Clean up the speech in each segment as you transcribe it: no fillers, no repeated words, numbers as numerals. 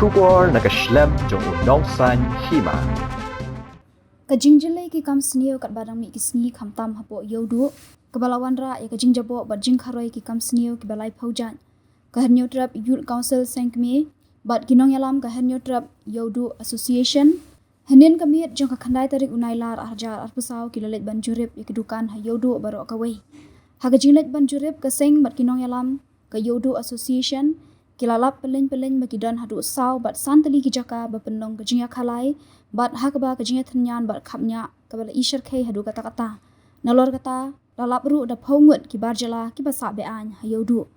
Shubor nakaslem jong unongsan hima. Kajingjele ki kam snio kat badang mi kisni khamtam hapo yodu kebalawan ra ya kajingjabo badjing kharoi ki kam snio ki balai phaujan kahanyo trap youth council sengkmi bad kinong yalam kahanyo trap yodu association hanin kamiet jong khandai tarik unailar arjar arpusau ki lalet banjurip ya kedukan ha yodu baro kawai ha kajinglet banjurip kaseng bad kinong yalam ka yodu association kilalap pelin-pelin makidon hadu saw bat santali ki jaka bapenong kajingya khalai bat hakba kajingya thnyan bat khapnya kabala ishar khai hadu kata-kata nalor kata lalap ru da phongut ki barjala ki basa be an hayodu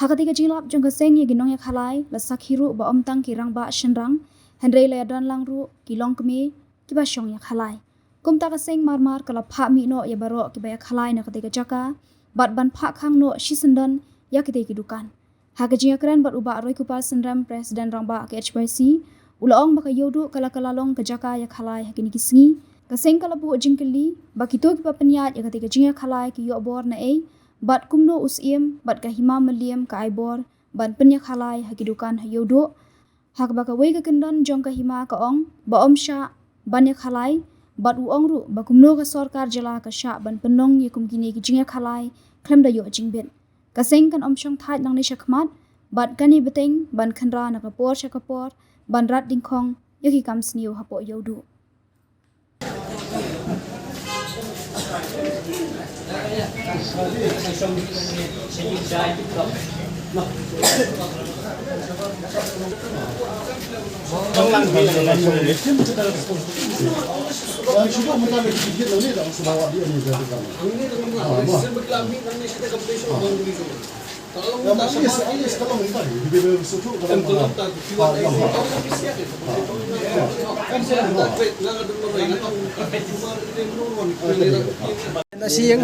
hakati kajinglap jong kaseng ye ginong ya khalai la sakhiru ba omtang ki rangba shenrang hendrei la don langru ki longkme ki ba shong ya khalai kumta kaseng marmar kala pha mi no ya baro ki ba ya khalai na kati jaka bat ban pha khang no shisendon ya kite ki dukan Hagajia keren bat ubah Roy Kupal Sendram Presiden Rangba ke HYC ulaong baka yodu kala-kalalong kejaka ya khalai hakini kisngi kaseng kala bu jingkeli bakito ki papanyat ya ketika jinga khalai ki yo bor na bat kumno usiem bat ka hima meliam ka aibor ban penya khalai hakidukan hayodu hak baka wei ka kendon jong ka hima ka ong ba omsha ban ya khalai bat uong ru ba kumno ka sarkar jala ka sha ban penong ye kumkini ki jinga khalai klem da yo jingbet kaseng kan omshong thait nang ni shakmat bat kani beteng ban khanra na kapor shakapor ban rat dingkhong yaki kam sniu hapo yodu Siang.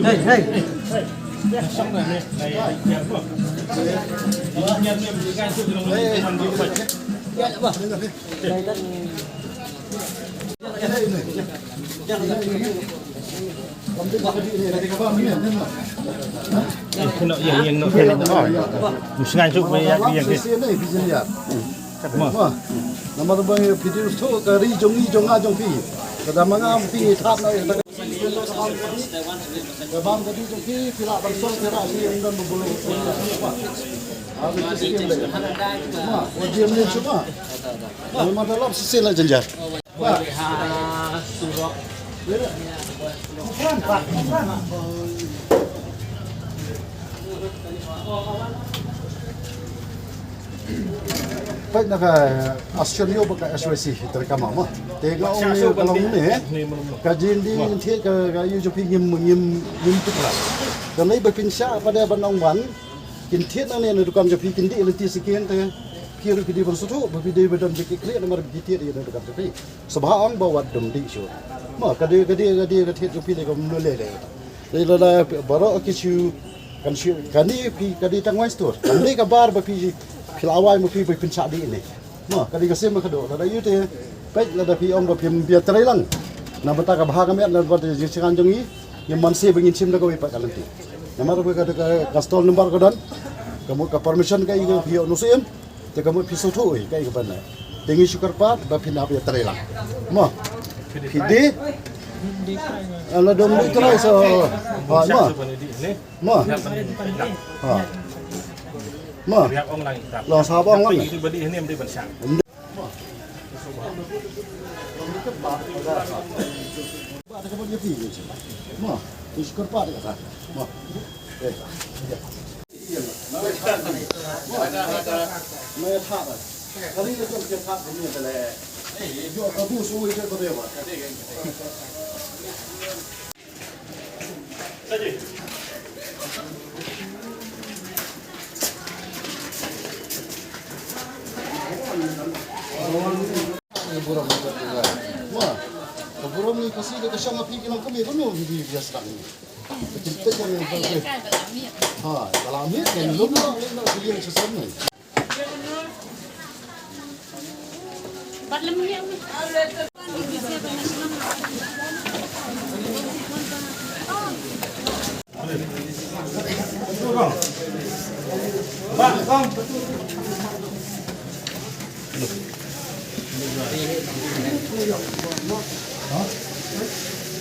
Hey. Nama tu bang video tu kari jong ajong pi. Kadang mangam pi thap na. Kabam kadi jong pi pilak bangsong kira si endan bubulu. Abi kisih le. Ma, wajib ni cuma. Memang dalam sisi lah janjar. Wah, surau. Baik nak Australia bukan SYC terkam mah. Tengok ni kalau ni kajian di nanti ke kayu jopi ngim tu lah. Kerana berpinsya pada bandang wan kintiat ni dukan jopi kindi eliti sekian tu kiri kiri bersuatu berbeda badan joki kiri nomor kintiat dia dukan jopi. Sebab ang bawa dom di show. Mah kadi jopi dia kamu noleh le. Jadi lah baru kisah kadi tangwai store. Kadi kabar berpi Pilawai mungkin berpincak di ini. Mah, kali kasih makado. Ada itu ya. Baik, ada pion berpim biar terhilang. Nama tak bahag kami ada buat jangan jongi. Yang masih ingin sim dah kau ipak nanti. Nama tu kata kastol nombor kodan. Kamu ke permission kau itu pion nusim. Jadi kamu pisau tu, kau itu benar. Tinggi syukur pat, berpindah biar terhilang. Mah, pide. Alah dom itu lah so. Mah, lo sabang lagi. Itu beli ini beli besar. Ada kamu dia pergi je. Mah, syukur pak dia kata. Mah, Maya thap ah. Kali ni tu kita thap ni ada le. Yo kabu suwi ke kau dia buat. Saja. Wah, burung ni kasih dia kesang api kita kami tu no video biasa ni. Kita jangan pakai. Ha, kalau ambil kan belum nak dia sesuatu ni.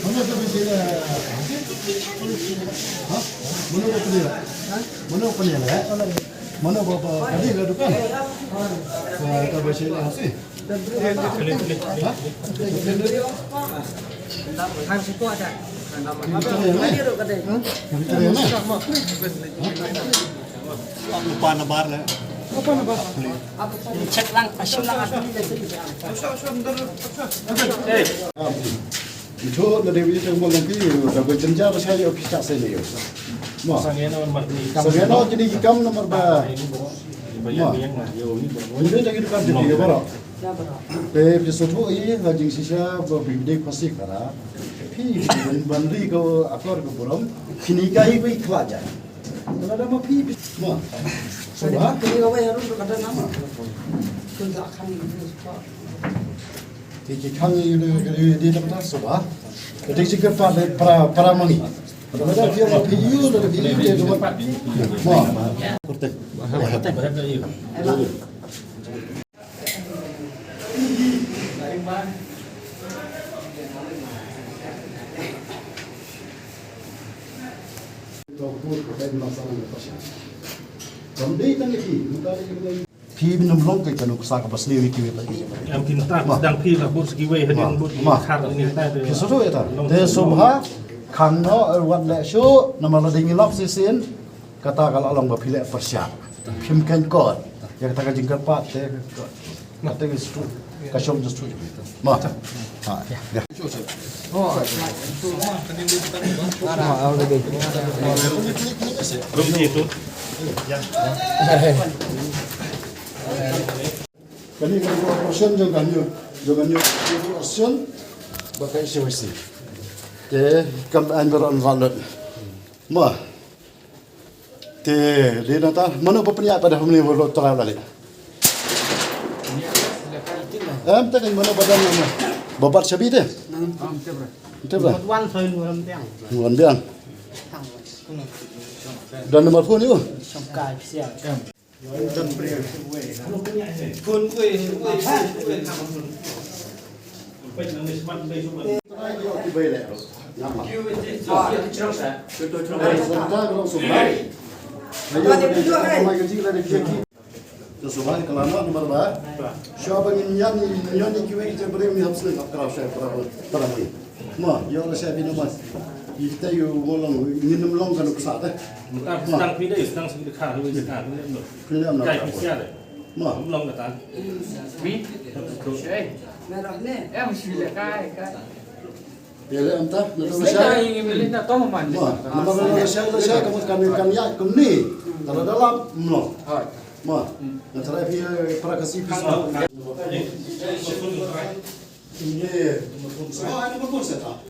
Mana tu bila? Ha? Mana apa dia? Mana apa dia? Mana apa? Tadi ke depan? Tak bersih lah sih. Lupa nabar lah. Cek lang, asyik lang. Itu dari video yang boleh pergi, tapi jenjang saya ofis tak saya ni. Mah. Sangena jadi kam nomor ba. Mah. Ini jadi kan jadi apa? Episode ini hajing sisa berbeda pasti kara. Pi bandri ko akor ko borom. Kini kai ko ikhlaja. Kalau ada mah pi. Mah. Sudah. Ini kau harus berkata nama. Tidak akan Jadi kang ini di tempat sudah. Jadi jika para mani. Kalau ada dia mah pi you ada pi dia tu. Mah. Kurte. Phi minum long kai kanu sak pas lewi ki lagi. Em kinta sedang pi lah bus giwe hadin bus khar ini ta de. Ki soto eta. Te subha khang no wat le shu nama la dingi lop sisin kata kalau along ba phile persya. Phim kan kot. Ya kata ka jingkar pat te kata ki stu ka shom just tu. Ma. Ha. Ya. Belum itu. Kani kan operation jangan operation pakai CWC. Te kam environment. Ma. Te dia nata mana pepenyak pada family world trial lagi. Tak kan mana badan nama. Babat sabi te. Te berapa? Wan thôi người tiang. Nguồn biang. Dan nomor phone itu. Songkai siap. Phun quê Bây giờ mình bắt đây xuống mình. Subhan kalana nomor ba. Siapa yang nyanyi kiwe itu beri hamsul akra saya para ni. Ma, yo la saya bina mas. Kita yo bolong minum long kan besar dah. Ta sedang pi đây sedang segi dekat với dekat ini loh. Film nak. Cai pi sia deh. Ma, Long kata. Merah ni. Em sila kai. ya le entah nak Saya saya. ingin beli nak tahu mana. Ma, nomor saya kamu kan ya kumni. Kalau dalam no. Ma, nak try pi para kasih pi. Ini semua ini bagus tak?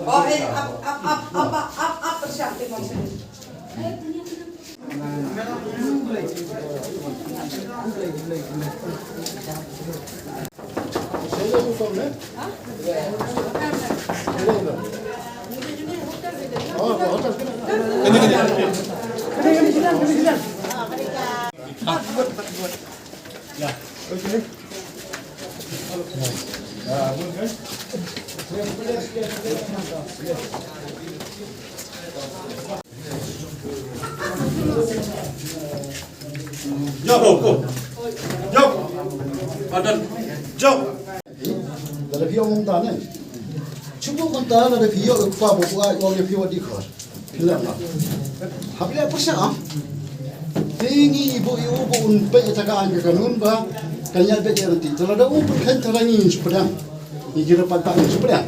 Oh, up persiapkan maksudnya. Saya lupa ni. Oh, hotel. Dari pihak umum ni, cuba mentah dari pihak apa buat orang pihak di kor, film lah. Habis apa sih? Tinggi ibu unpe cakap angkat kanun bah, kanyal beje nanti. Kalau ada umpe kan terangi sepedang, ni kira patah ni sepedang.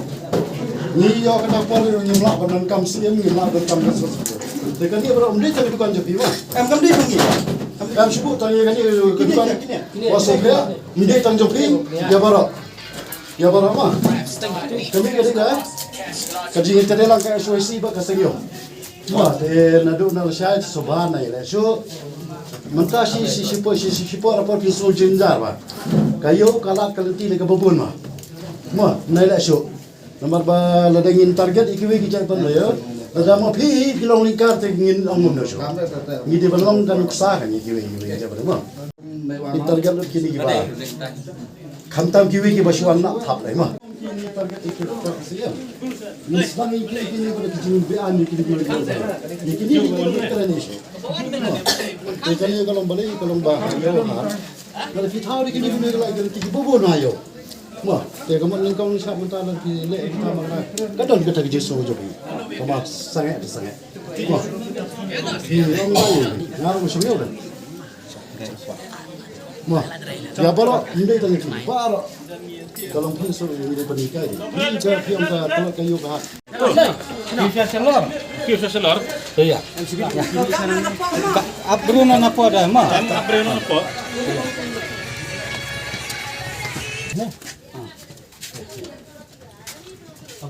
Ni yo kenapa ni nyumlah badan kam siam nyumlah badan kam sesuatu. Dekat dia berapa dia cakap tukang jepi mah. Kam dia pergi. Kam Kami sebut tanya kan ni wasopnya minyak Tanjung Ping ya bara mah kami kadang kaji ngetelang ke SYC ba kasengyo mah nadu na syait sobana ile so mentah si sipo rapor pisu jinjar ba kayo kalat kalenti le kabubun mah naila so nomor ba ladangin target ikiwe ki cai pan ya ada mau pi kilong lingkar te ngin angum no so ngidi balong kan uksa kan ikiwe aja ba mah target kini ki ba kamtam kiwi ki basuan nak thap lai ma target itu tak sia nisbang ini pada kijing be an ini keren ni so jadi kalau balik kalau bahaya kalau kita tahu ini lagi kita bobo na yo ma te kamu lengkau siap mentah lagi le kita mana kadang kita kerja so jo bi kama sangat ma ini orang lain ngaruh semua dah ma ya bara hindi tadi bara kalau pun so ini pernikah ini jadi yang kalau kayu kah Kisah selor. Iya. Abruno na po dah mah. Apa yang apa?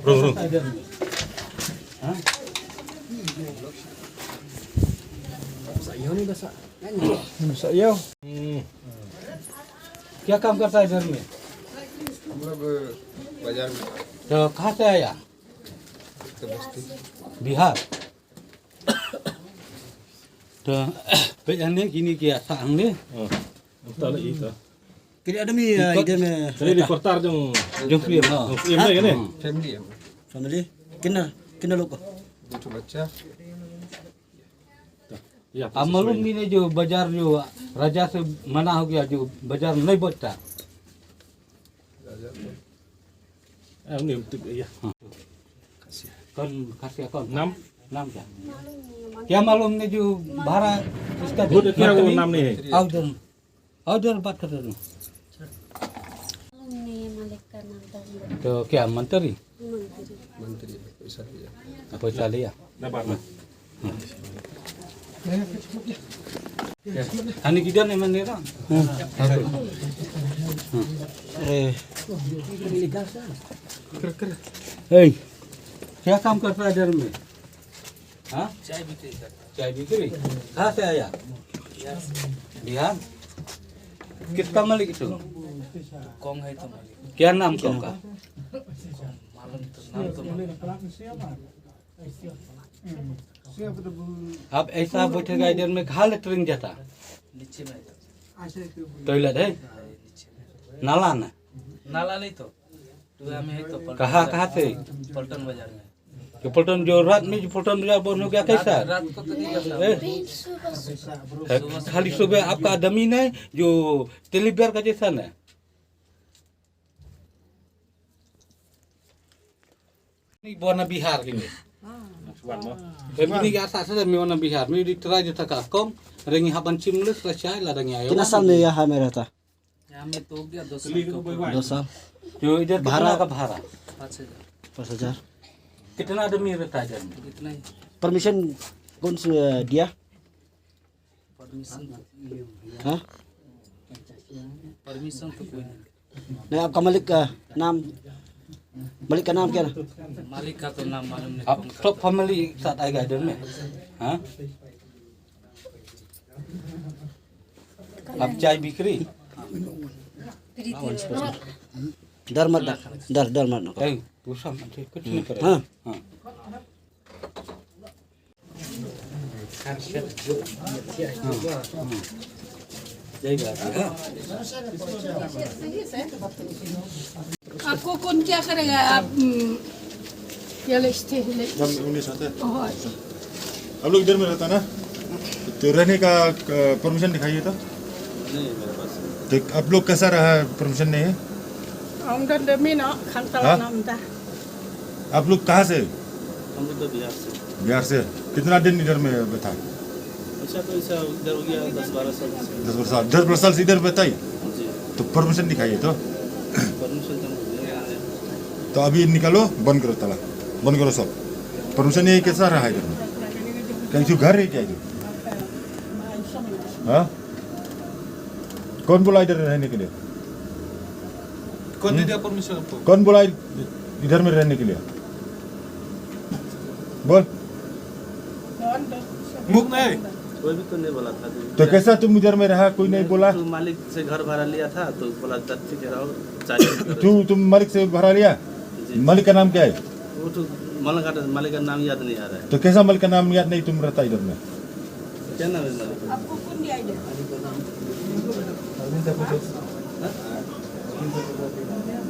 Rung. Saya. क्या काम करता है इधर में? हम लोग बाजार में तो कहाँ से आया? बिहार। तो पहले gini kia sang ni. Entah lagi itu. Kini ada mi ide me Jadi reporter jong Jumfri film ni kan? Family है family किन्ना लोग को दो बच्चा Ya. अब मालूम भी नहीं जो बाजार जो राजा से मना हो गया जो बाजार नहीं बचता Ni untuk ya. कौन खासिया कौन Nam. नाम क्या मालूम नहीं जो भाड़ा इसका Good kira ko nam ni. Outer बात कर रहे तो क्या मंत्री मंत्री पैसा दिया पैसा लिया Dapat. Hani kita ni mana orang? Hey, क्या काम करता है इधर में? हाँ? चाय बिक्री। कहाँ से आया? बिहार। किसका मालिक तू? कौन है तो मालिक क्या नाम कौन का? मालूम तो नाम तो अब ऐसा बैठेगा इधर में कहाँ लेटरिंग जाता? नीचे में टॉयलेट है? नाला ना? नाला नहीं तो में है तो कहाँ से? पलटन बाजार में कि पलटन जो रात में जो पलटन बाजार बंद हो गया कैसा? रात को तो नहीं करता खाली सुबह आपका जमीन है जो टेलीविजन का जैसा ना? Ini buana Bihar ini. Ini ke atas saja buana Bihar. Ini di teraja tak kakom. Rengi haban cimlus selesai lah rengi ayo. कितना साल में यहाँ में रहता यहाँ में तो हो गया 2 साल का ऊपर। 2 साल जो इधर भाड़ा का भाड़ा 5,000 5,000 कितना आदमी रहता है इधर में? इतना ही परमिशन कौन से दिया परमिशन हाँ परमिशन तो कोई नहीं नहीं आपका मालिक का नाम क्या ना मालिक का तो नाम मालूम नहीं आप सब फैमिली साथ आएगा इधर में? हाँ? आप चाय बिक्री? डर मत नको ए, तू समझ कुछ नहीं करे। हाँ हाँ। जय बाबा। आपको कौन क्या करेगा आप ये लिस्टे ले हम 19 आते हैं और आप लोग इधर में रहता ना तो रहने का परमिशन दिखाइए तो तो आप लोग कैसा रहा परमिशन नहीं है हम डर में ना खानता हाँ? नाम था आप लोग कहाँ से हम लोग तो बिहार से कितना दिन इधर में बैठा ऐसा तो ऐसा इधर हो गया 10-12 साल से 10 साल से इधर बताई जी तो परमिशन दिखाइए तो परमिशन तो अभी निकालो बंद करो ताला बंद करो सब परमिशन ये कैसा रहा इधर में कहीं घर है क्या इधर हाँ कौन बुला इधर रहने के लिए? कौन दे दिया परमिशन आपको? कौन बुला इधर में रहने के लिए? बोल। मुख में कोई भी तो नहीं बोला था। तो कैसा तुम इधर में रहा, कोई नहीं बोला? तो मालिक से घर भाड़ा लिया था तो बोला ठीक है रहो, चाहिए। तुम मालिक से भाड़ा लिया? मालिक का नाम क्या है? वो तो मालिक का नाम याद नहीं आ रहा है। तो कैसा मालिक का नाम याद नहीं, तुम रहता इधर में? क्या नाम है मालिक का? आपको कौन दिया इधर?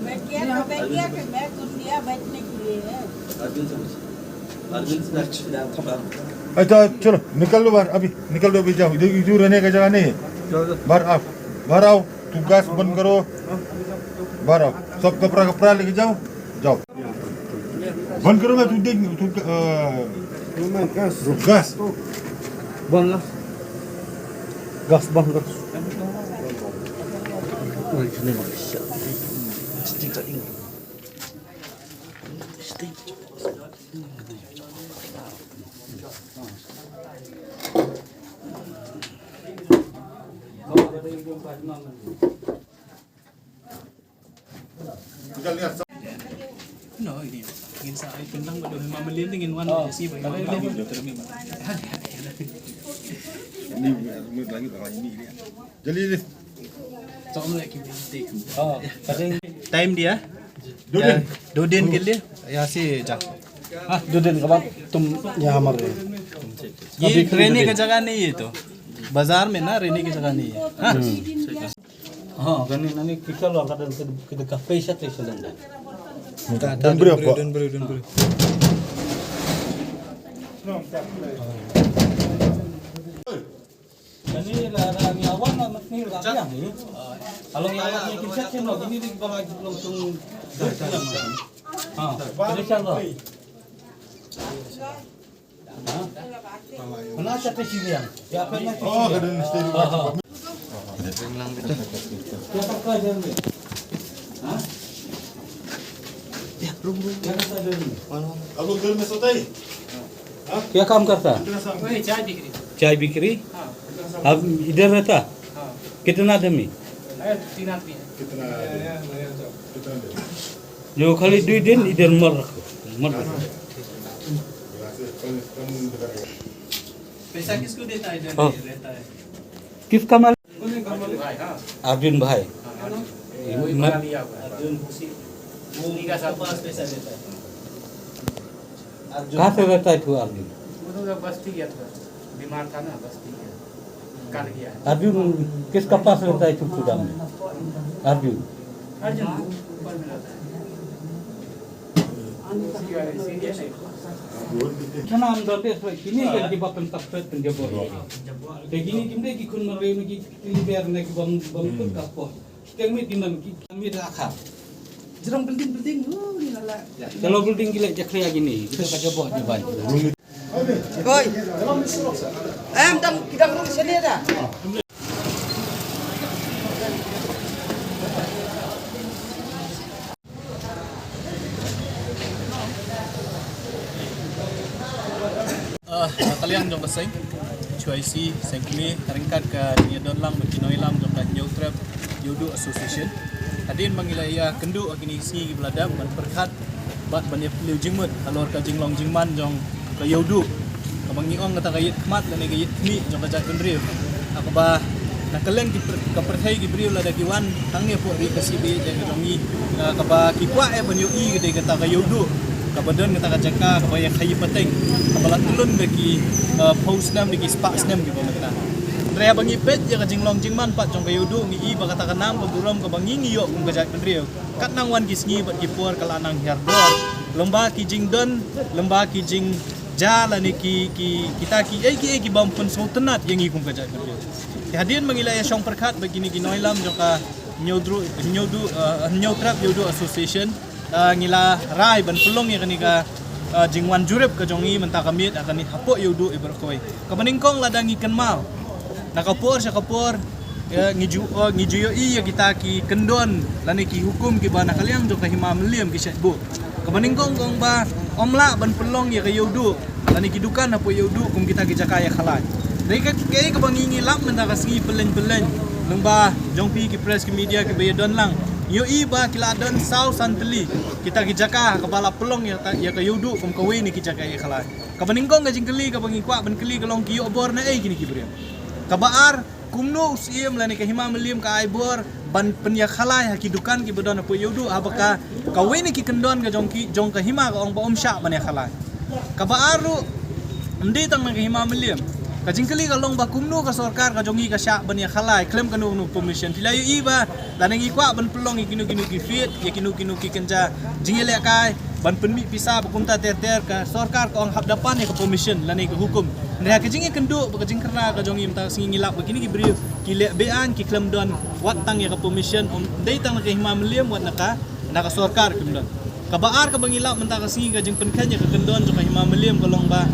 मैं क्या बैठ गया कि मैं कौन दिया बैठने के लिए है? अरविंद से अच्छा चलो निकल लो बाहर, अभी निकल लो, अभी जाओ, इधर रहने का जगह नहीं है। बाहर आओ, तुम गैस बंद करो, बाहर आओ, सब कपड़ा लेके जाओ, जाओ बंद करो। मैं तू देख तू गैस बंद ला, गैस बंद कर। No, ini ingin saya tentang pada Mama Lin ingin wan si bagi Mama Lin dokter mi. ini lagi bakal ini dia. Jadi Som lagi tik. Oh, kadang Time dia. दो दिन के लिए यहाँ से जा। 2 दिन के बाद तुम यहाँ हमारे ये रहने की जगह नहीं है, तो बाजार में ना रहने की जगह नहीं है। हाँ गनी ननी किचल वाला kadang kita kafe sate selenda. dan beri apa? Ini lah ni awak nak ni rakyat ni. Kalau ni awak ni kisah cina gini di bawah langsung हाँ किधर लो हाँ mana sate siliang ya apa ni Oh, kadang mesti siapa kerja ni हाँ ya rum क्या करता है अब लोग घर में सोता ही? क्या काम करता वही चाय बिक्री। चाय बिक्री अब इधर रहता कितना आदमी 3 आदमी है। कितना जो खाली 2 दिन इधर मर पैसा किसको देता है? इधर हाँ। रहता है किसका माल भाई। हाँ अर्जुन भाई वही बना लिया हुआ है। अर्जुन खुशी वो उन्हीं का सब पास पैसा देता है। कहाँ से रहता है तू अर्जुन वो तो बस्ती गया था, बीमार था ना, बस्ती गया, कर गया है। अर्जुन किसका पास रहता है चुपचुड़ा में अर्जुन अर्जुन ऊपर में रहता है। सीढ़ी है ना। Sana am dati asal kini kan di bawah pentas pentas bawah. Begini kimde kikun mereka ni kilimber nak bam tu kapo. Kami timam kami rakah. Jerang penting ni lala. Kalau building gila jakriya gini kita kerja bawah jaban. Oi, dan kita belum sini dah. Kalian jom pasang cuaisi sengkli ringkat ke dia dolang berkinoi lam jom kat New Trap Yodu Association. Hadin mangilaya kendu agini si beladam ban perkat bat banyak liu jingmut alor ka jinglong jingman jong ke Yodu. Kamangiong kata gayit kmat dan gayit kmi jong ka jakun riu. Aku ba nakaleng ki perthai ki briu la dagiwan tangne po ri kasibi de jongi ka ba ki kwa e banyu i gede kata ka Yodu. Kabadan kita kacaka kabaya kayu penting kabalat tulun bagi post nam bagi sparks nam gitu mereka. Rea bangi pet je kajing long jingman pat jong kayudu ngi i bakata kanam kaburam kabangi ngiyo kung kajak kendriu. Kat nang wan kisngi bat kipur kalanang herdor. Lomba kijing don, lomba kijing jala ni kita ki bam pun sultanat yang i kung kajak kendriu. Hadirin mangilaya syong perkat begini ginoilam jong ka New Trap Yodu Association. Ngila rai ban pelong ya kanika jingwan jurep ke jongi mentah kamit akan ni hapok yudu iberkoi kabaningkong ladangi kenmal nakapor sa kapor ngijuyo i ya kita ki kendon lani ki hukum ki bana kaliang jong kahima meliam ki syaibu kabaningkong kong ba omla ban pelong ya ke yudu lani ki dukan hapok yudu kum kita ki jakaya khalai dai ka kei kabangi ngilap mentah kasngi pelen lengba jongpi ki press ki media ki bayadon lang yo iba kila don sau santli kita ki jaka kepala pelong ya ka yudu kum kawi ni ki jaka ya khala ka baningkong ka jingkeli ka bangikwa ban keli ka long ki yo bor na kini ki brio ka baar kumno usiem la ni ka hima melim ka ai bor ban penya khala ya ki dukan ki bedon apu yudu abaka kawi ni ki kendon ka jong ka hima ka ong ba om sha ban ya khala ka baaru ndi tang ka hima melim ka jingkeli ka long ba kumno ka sarkar ka jongi ka syak ban ya khalai claim ka nu permission tilayu iba lanang ikwa ban pelong ikinu ki fit yakinu ki kenja jingele kai ban penmi pisa bakunta ter ka sarkar ka ong hab dapan ya ka permission lanai ka hukum nah ka jingi kendu ka jingkerna ka jongi mta singi ngilap begini ki beri ki le bean ki claim don wat tang ya ka permission om dei tang ka hima melim wat naka sarkar kumdon ka baar ka bangilap menta ka singi ka jing penkan ya ka kendon ka hima melim ka long ba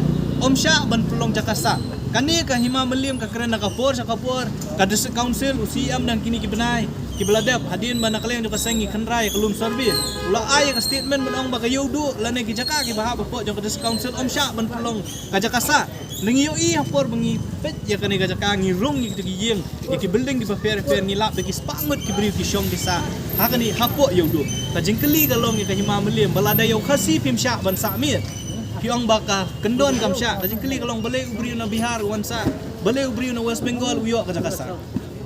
om syak ban pelong jakasa kani ka hima melim ka kerana ka por ka district council UCM dan kini ki benai ki beladap hadin bana kaleng jo ka sengi khandrai ka lum servis ula ai ka statement menong ba ka yudu lane ki jaka ki bahab po jo ka district council om syak ban pelong ka jakasa nengi yo i hapor bengi pet ya kani ka jaka ngirung ki yeng ki building ki fair ni lap ki spangut ki beri ki shom bisa ha kani hapo yudu ka jingkeli ka long ka hima melim balada yo khasi pim syak ban samit Piong baka kendon kam syak kajing keli kalong balai ubri na Bihar wansa balai ubri na West Bengal uyok ka Jakarta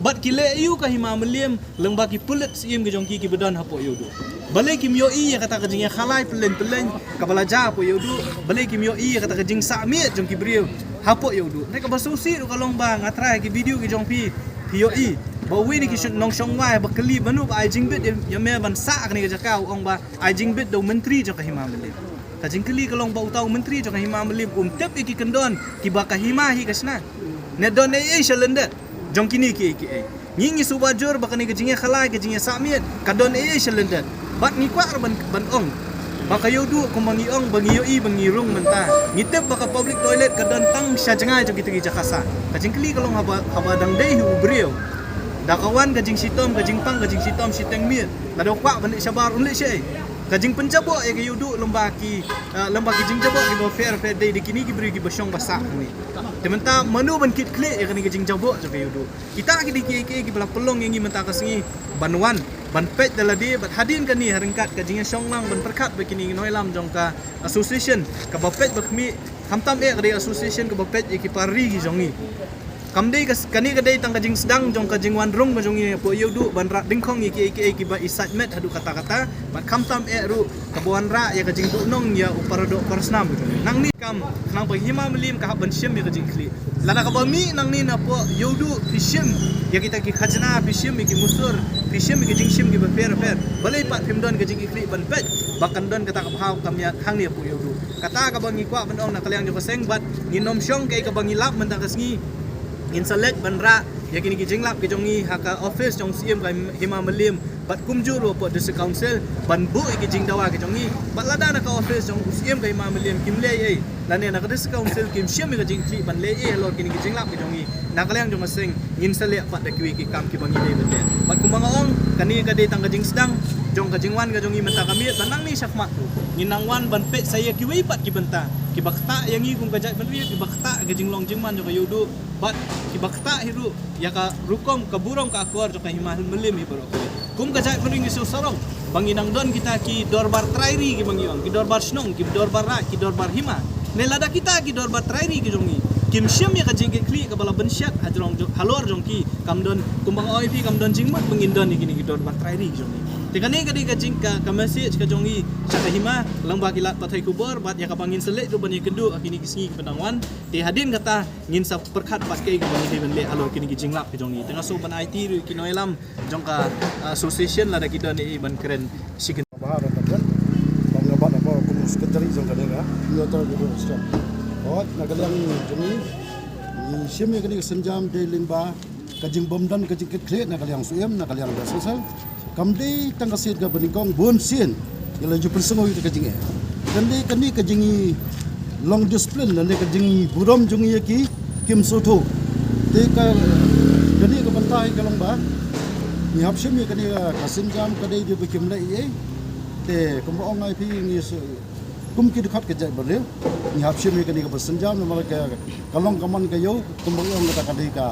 bat kile yu ka hima melim lengba ki pulit sim ke jongki ki bedon hapo yudu balai kim yo i kata kajing ya khalai pelen ka balaja hapo yudu balai kim yo i kata kajing samit jongki brio hapo yudu nek ka basusi ru kalong bang atrai ki video ki jongpi yo i bawi ni ki nong shong wai ba keli banu ba ai jingbit ya me ban sa ka ni ka jakau ong ba ai jingbit do menteri jo ka hima melim kajingkeli kalong ba utau menteri jo ka hima melim tep iki kendon ki ba ka hima hi kasna ne don e shalende jong kini ki ngingi subajur ba kani kajinge khalai kajinge samit kadon e shalende bat ni kwa ban ong ba kayo du kumangi ong bangi yo i bangi rung menta ngitep ba ka public toilet kadon tang sya jangai jo kitagi jakasa kajingkeli kalong haba dang dei hu brio dakawan kajing sitom kajing pang kajing sitom siteng mir kadok kwa ban sabar unle syai kajing pencabok ya kayu duk lembaki jing jabok ki fair day di kini ki beri ki basyong basak ni tementa menu ban kit klik ya kani kajing jabok jo kayu duk kita ki di ki belah pelong yang menta kasengi banwan ban pet daladi bat hadin kani haringkat kajing syong lang ban perkat begini noilam jongka association ka bapet bakmi hamtam e kadi association ka bapet ki pari ki jongi kamdei kani kadai tang kajing sedang jong kajing wandrung kajong ni po yudu ban rat dingkong ki ba excitement hadu kata-kata bat kamtam ru kabuan ra ya kajing tunong ya uparado persnam nang ni kam nang pa hima melim ka ban syem ya kajing kli lana ka bami nang ni na po yudu pishim ya kita ki khajna pishim ki musur pishim ki jing syem ki ba fair balai pat pimdon kajing kli ban pet bakan don kata ka bhaw kam ya hang ni po yudu kata ka bangi kwa ban ong na kalyang jo kaseng bat nginom syong kay ka bangi lap man ta kasngi inselect banra ya kini ki jinglap ki jongi haka office jong CM ka hima melim bat kumjur po district council ban bu ki jing dawa ki jongi bat lada na ka office jong CM ka hima melim kim le ai lane na ka district council kim syam ka jing ki ban le ai lor kini ki jinglap ki jongi nakalang jong aseng inselect pat da ki kam ki bangi le bete bat kumanga ong kani ka de tang ka jing sedang jong ka jingwan ka jongi menta kami banang ni syakmat tu nginangwan ban pet saya ki wei pat ki benta ki bakta yang i kum ka jai ban wi ki bakta ka jinglong jingman jo ka yudu bat ki bakta hiru ya ka rukom ka burong ka akwar jo ka hima melim hi baro kum ka jai pering isu sorong banginang don kita ki dorbar trairi ki bangiong ki dorbar snong ki dorbar ra ki dorbar hima ne lada kita ki dorbar trairi ki jongi kim syam ya ka jing kli ka bala bensyat ajrong halor jong ki kamdon kumbang OIP kamdon jingmat bangindon ni ki dorbar trairi ki jongi tekani kadi ka jing ka message ka jongi sa hima lamba kilat patai kubur bat ya ka bangin selek tu bani kedu akini kisngi ki penangwan te hadin kata ngin sa perkhat pas ke ka bangi deven le alo kini ki jinglap ki jongi tengah so ban IT ru ki noilam jongka association la da kita ni ban keren sigen bahar kan bang ngabat apa kumus sekretari jong ka denga yo tar gitu stop ot nagalang jongi ni syem kani senjam de limba kajing bomdan kajing klet nagalang suem nagalang da sosal kamdei tangkasit ka baningkong bon sien yala ju persengoi ka jinge kani ka jingi long discipline nane ka jingi burom jungi ki kim soto te ka kani ka bantai ka long ba ni hapsim ni kani ka sinjam ka dei ju bikim lai ye te kum ong ai pi ni kum ki khat ka jai bare ni hapsim ni kani ka sinjam na ka long kaman ka yo kum ong ka dei ka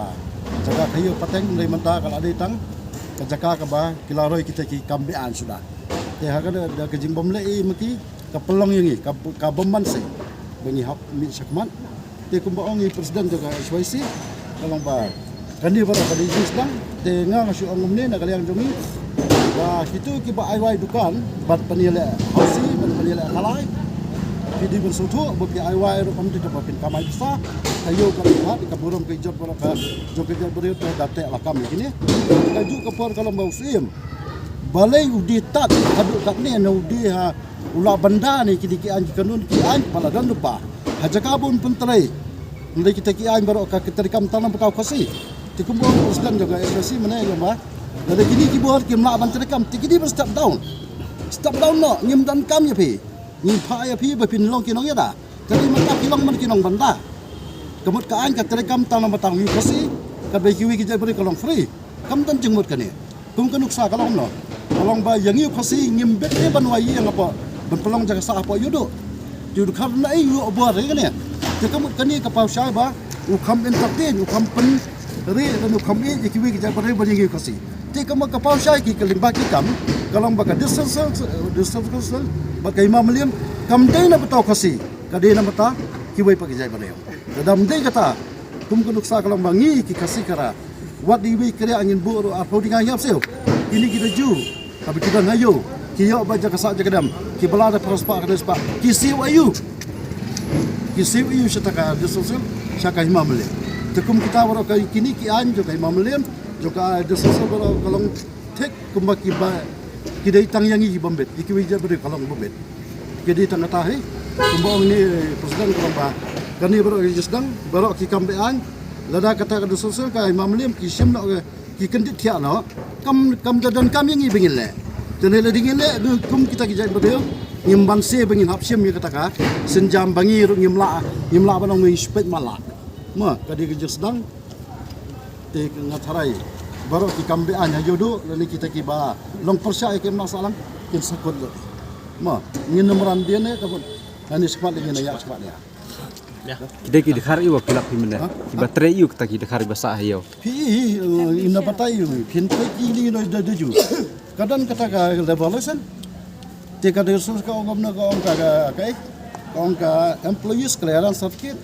jaga kayu pateng dari mentah kalau ada tang ke jaga ke bah kilaroi kita ki kambean sudah teh ada kejing bom le maki ke pelong yang ni ke bomban se bagi hak mi sakman teh kumbaong ni presiden jaga SYC kalau bah kan dia pada kali sedang teh ngang su angum ni nak kalian jongi wah itu ki ba ai dukan bat panile hausi bat panile kalai di bersuatu bagi ai ro pamti dapat pin kamai bisa kayu kalau ke burung ke job kalau ke job ke beriut datek lah kami ini kaju ke por kalau mau sim balai udi tat kadu kat ni no udi ha ula benda ni kidi ki an kanun ki an pala dan lupa haja kabun pentrai mulai kita ki an baru ka keterikam tanam bekau kasi tikumbo presiden juga SYC mana ya mbak dari kini ki buat ki mak banterikam tikidi ber step down no ngim dan kam ya pi ngim pa ya pi bepin long kinong ya da jadi mata kilong man kinong banda kemut ka an ka terekam tanam batang yu kasi ka be kiwi ki jabri kolong free kam tan jengmut ka ni kum ka nuksa kalong no kalong ba yang yu kasi ngim bet ni ban wai yang apa ban pelong jaga sa apa yudo yudo karna ai yu buat re ni te kemut ka ni ka pau sha ba u kam entertain u kam pen re dan u kam ni kiwi ki jabri ban yang yu kasi te kemut ka pau sha ki keling ba ki kam kalong ba ka distance bagai mamliam kam dai na betau kasi ka dai na mata kiwi pa ki jabri dalam day kata kum kunuk sa kalau bangi ki kasih kara wat diwi kira angin buru apa dengan yap sel ini kita ju tapi kita ngayo ki yo baca kasak jagadam ki belada prospa kada spa ki siu ayu syataka desul syaka imam le tekum kita waro kai kini ki an jo kai imam le jo ka desul kalau tek kumba ki ba ki dai tang yangi ki bombet ki wija beri kalau bombet ki dai tang tahi kumbang ni presiden kalau ba kani baru ki sedang baru ki kambean lada kata kada sosial ka imam lim ki sim nak ki kendit thia no kam dan kam yang bengin le tene le dingin le kum kita ki jai badeu ngim banse bengin hap sim ya kata ka senjam bangi ru ngimla banong mi spet mala ma kadi ki sedang te ngatharai baru ki kambean ya jodo le kita ki ba long persya ke masalah kin sakot ma ngin nomran dia ne kabut ani sepat ngin ya sepat ya Kita dikhar iwa kilap himna. Kiba tre iu kita dikhar basa ayo. Pi ina batai pin pe kili no daju. Kadang kata ka levelation. Te ka de sus ka ongom na ka ong ka employees clearance certificate.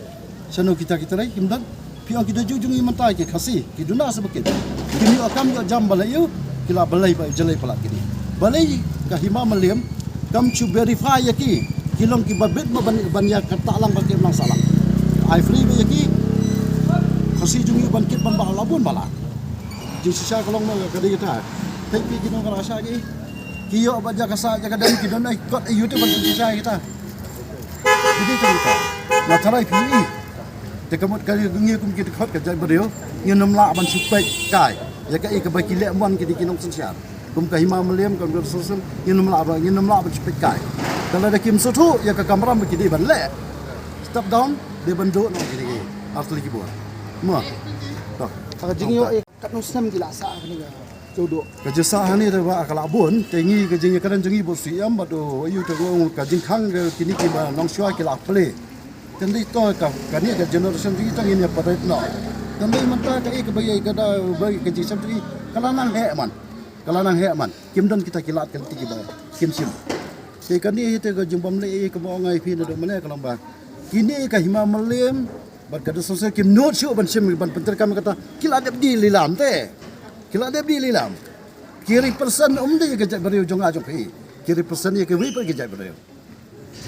Sano kita rai himdan. Pi ong kita jujung i mantai ke khasi. Ki duna sebekit. Kini akam yo jam balai yo kila balai ba jelai pala kini. Balai ka hima maliam kam chu verify yaki. Kilong ki babet mo banyak kata lang bagi mang salah. I free be yaki. Kasi jungi ban kit ban ba labun bala. Ju sisa kalong mo kadi kita. Tek pi kinong rasa ki. Kiyo baja kasa jaga dan ki don ai kot YouTube ban sisa kita. Jadi kita. Na tarai pi. Te kamot kali ngi kum kita kot ka jai brio. Ngi namla ban supek kai. Ya ka ke baki le mon ki kinong sensiar. Kum ka hima meliam kum ber susun ngi namla ban supek kai. Kalau ada kim sotu ya ke kamera begini ban le. Step down dia bentuk no gini. Asli kibuat. Ma. Tak. Kalau jingyo kat nusam gila sa ni ga. Jodoh. Kejasa ni tu ba akalabun tengi kejingnya kadang jengi bosiam batu ayu tu kejing kang kini kiba nong syua kila play. Kendi to ka kani ke generation kita ini pada itu no. Kendi mata ke bagi kada bagi kejing sampai kalanang he man. Kim dan kita kilat kan tiba. Kim sim. Tekan ni kita ke jumpam le ke mau ngai pin do mana kalau ba kini ka hima melem bat kada sosial kim not show ban sim ban penter kami kata kila ada di lilam kiri person de ke jat beriu jong ajok pi kiri person ye ke wi per ke jat beriu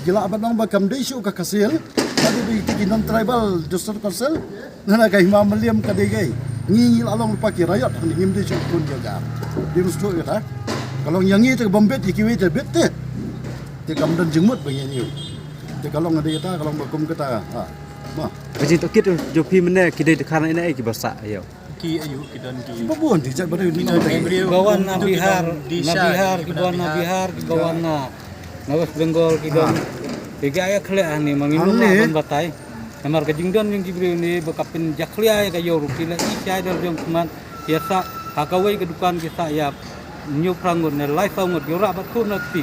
gila ban ba kam de show ka kasil tadi bi ti non tribal district council nana ka hima melem ka de gai ngil along pa ki rayat ni ngim de show kun jaga di musto kata kalau yang ni te bombet ki wi te bet te kam dan jengmut begini. Jadi kalau ngadi kita kalau bakum kita, mah. Kaji tu kit jopi mana kita dikhar ina ai ki basa ayo. Ki ayu kidan ki. Babon di cak beriu di Gawan na Bihar, kibawan na Bihar, kibawan na West Bengal kidon. Tiga ayat khle ani manginum ban batai. Kamar ka jingdon yang kibri ni bakapin jaklia ka yo rukila i chai dal jong kuman biasa hakawai ke dukan kita ya new prangun ne life angut yura bakun nakti.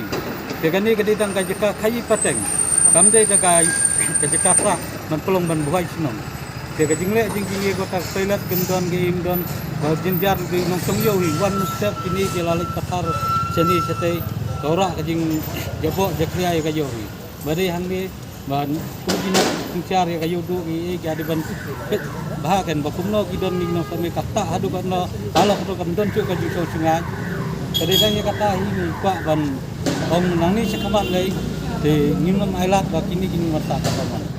Tekan ni kadang ka jaka kai pateng. Kamde jaga ka jaka sa man pelong ban buai sinong. Dia kajing le jing jing kota toilet gendon ke indon jenjar di nong song yo wan step kini jelalik takar seni sete tora kajing jabo jakria ya kayo ri. Badai hang ni ban kujina kuncar ya kayo du i jadi ban bahakan bakumno kidon ni nong same kata hadu kanno ala hadu kandon cu kajing so sungai. Kadang kata ini pak ban om nang ni sekamat lei te ngimam ailat ba kini mata kata